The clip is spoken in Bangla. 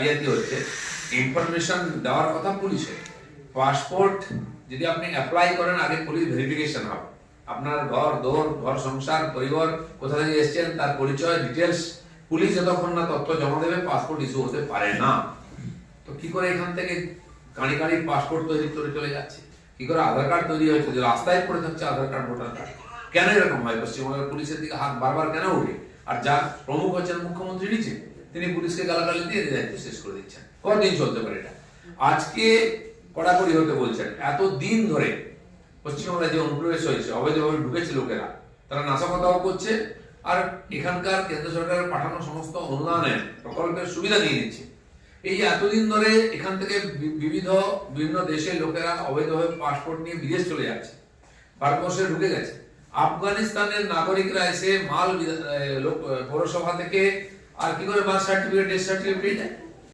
জালিয়াতি হচ্ছে। ইনফরমেশন দেওয়ার কথা পুলিশে, পাসপোর্ট যদি আপনি অ্যাপ্লাই করেন আগে পুলিশ ভেরিফিকেশন হবে, আপনার ঘর সংসার পরিবার কোথা থেকে এসেছেন তার পরিচয় ডিটেলস পুলিশ যতক্ষণ না তথ্য জমা দেবে পাসপোর্ট ইস্যু হতে পারে না। তো কি করে এখান থেকে কাঁড়ি কাঁড়ি পাসপোর্ট তৈরি করে চলে যাচ্ছে, কি করে আধার কার্ড তৈরি হয়েছে, যে রাস্তায় পড়ে থাকছে আধার কার্ড ভোটার কার্ড, কেন এরকম হয়? পশ্চিমবঙ্গের পুলিশের দিকে হাত বারবার কেন উঠে? আর যার প্রমুখ হচ্ছেন মুখ্যমন্ত্রী নিচে, তিনি পুলিশকে গালাগালি দিয়ে দায়িত্ব শেষ করে দিচ্ছেন। কতদিন চলতে পারে এটা? আজকে কড়াকড়ি হতে বলছেন। এতদিন ধরে পশ্চিমবঙ্গে যে অনুপ্রবেশ হয়েছে, অবৈধভাবে ঢুকেছে লোকেরা, তারা নাশকতাও করছে আর এখানকার কেন্দ্র সরকারের পাঠানো সমস্ত উন্নয়নের প্রকল্পের সুবিধা নিয়ে নিচ্ছে। এই এতদিন ধরে এখান থেকে বিভিন্ন দেশের লোকেরা অবৈধভাবে পাসপোর্ট নিয়ে বিদেশ চলে যাচ্ছে, ভারতবর্ষে ঢুকে গেছে। আফগানিস্তানের নাগরিকরা এসে পৌরসভা থেকে আর কি করে বার্থ সার্টিফিকেট, ডেথ সার্টিফিকেট পেয়ে যায়?